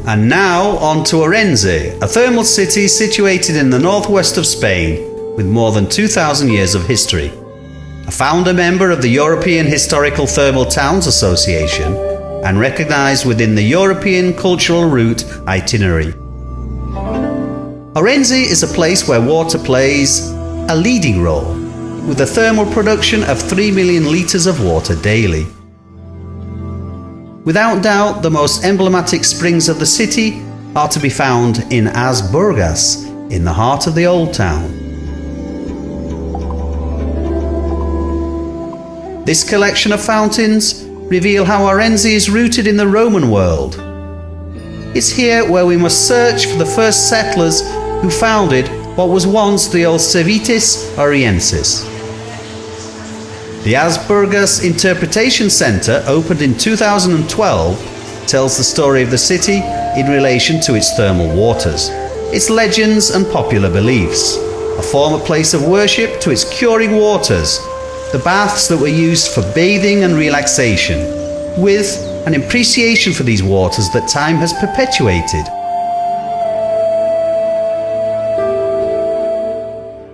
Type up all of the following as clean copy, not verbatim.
And now on to Orense, a thermal city situated in the northwest of Spain with more than 2,000 years of history. A founder member of the European Historical Thermal Towns Association and recognized within the European Cultural Route itinerary. Orense is a place where water plays a leading role, with a thermal production of 3 million litres of water daily. Without doubt, the most emblematic springs of the city are to be found in Burgas, in the heart of the old town. This collection of fountains reveal how Orense is rooted in the Roman world. It's here where we must search for the first settlers who founded what was once the old Civitas Oriensis. The Burgas Interpretation Centre, opened in 2012, tells the story of the city in relation to its thermal waters, its legends and popular beliefs, a former place of worship to its curing waters, the baths that were used for bathing and relaxation, with an appreciation for these waters that time has perpetuated.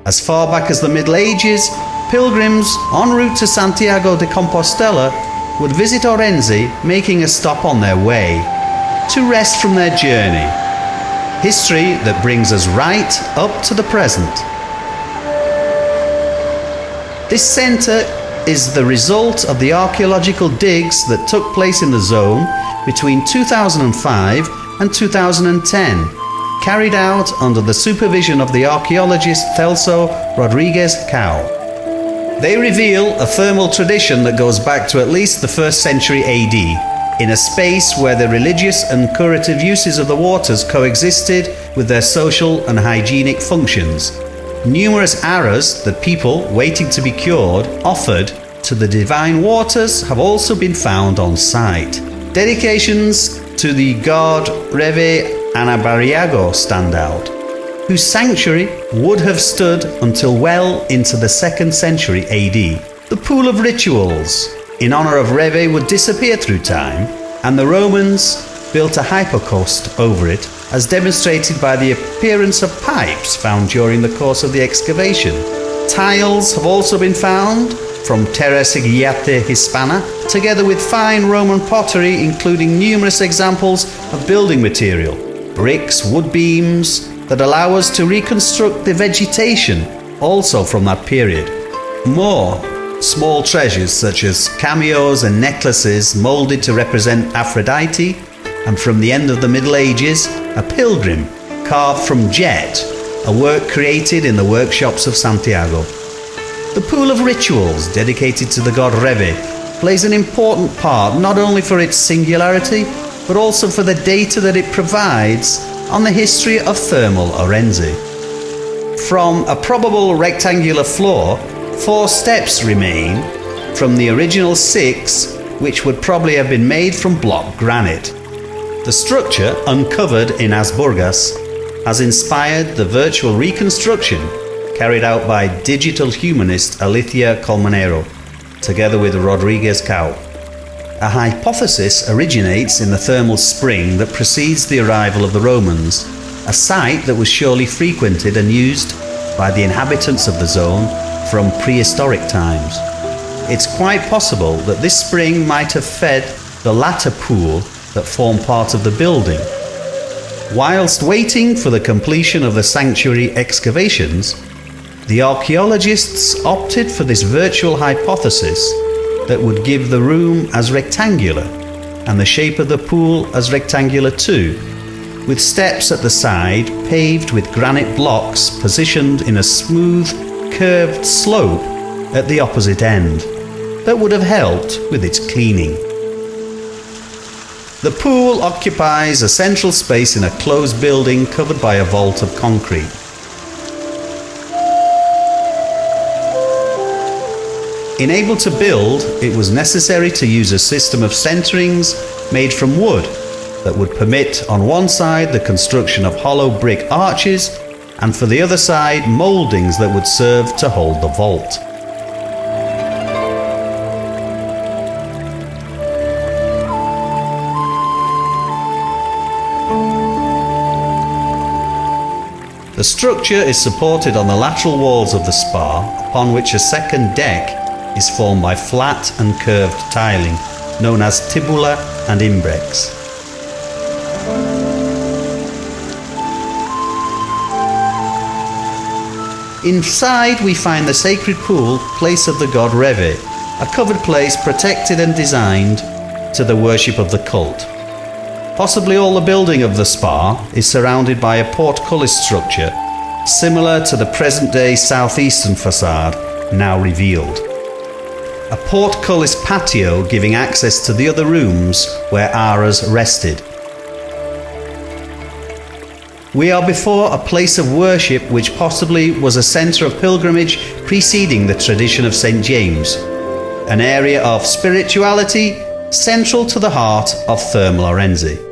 As far back as the Middle Ages, pilgrims en route to Santiago de Compostela would visit Orense, making a stop on their way to rest from their journey. History that brings us right up to the present. This centre is the result of the archaeological digs that took place in the zone between 2005 and 2010, carried out under the supervision of the archaeologist Celso Rodriguez Cao. They reveal a thermal tradition that goes back to at least the 1st century AD, in a space where the religious and curative uses of the waters coexisted with their social and hygienic functions. Numerous arrows that people, waiting to be cured, offered to the divine waters have also been found on site. Dedications to the god Reve Anabariago stand out, whose sanctuary would have stood until well into the 2nd century AD. The pool of rituals in honor of Reve would disappear through time, and the Romans built a hypocaust over it, as demonstrated by the appearance of pipes found during the course of the excavation. Tiles have also been found from Terra Sigillate Hispana, together with fine Roman pottery including numerous examples of building material, bricks, wood beams, that allow us to reconstruct the vegetation also from that period. More small treasures such as cameos and necklaces moulded to represent Aphrodite, and from the end of the Middle Ages, a pilgrim carved from jet, a work created in the workshops of Santiago. The pool of rituals dedicated to the god Reve plays an important part not only for its singularity, but also for the data that it provides on the history of thermal Orense. From a probable rectangular floor, 4 steps remain from the original 6, which would probably have been made from block granite. The structure, uncovered in Burgas, has inspired the virtual reconstruction carried out by digital humanist Alicia Colmenero, together with Rodriguez Cao. A hypothesis originates in the thermal spring that precedes the arrival of the Romans, a site that was surely frequented and used by the inhabitants of the zone from prehistoric times. It's quite possible that this spring might have fed the latter pool that formed part of the building. Whilst waiting for the completion of the sanctuary excavations, the archaeologists opted for this virtual hypothesis that would give the room as rectangular and the shape of the pool as rectangular too, with steps at the side paved with granite blocks positioned in a smooth, curved slope at the opposite end that would have helped with its cleaning. The pool occupies a central space in a closed building covered by a vault of concrete. Unable to build, it was necessary to use a system of centerings made from wood that would permit on one side the construction of hollow brick arches, and for the other side mouldings that would serve to hold the vault. The structure is supported on the lateral walls of the spa, upon which a second deck is formed by flat and curved tiling, known as tibula and imbrex. Inside we find the sacred pool, place of the god Reve, a covered place protected and designed to the worship of the cult. Possibly all the building of the spa is surrounded by a portcullis structure, similar to the present-day southeastern facade, now revealed. A portcullis patio giving access to the other rooms where Aras rested. We are before a place of worship which possibly was a centre of pilgrimage preceding the tradition of St. James, an area of spirituality central to the heart of Therme Lorenzi.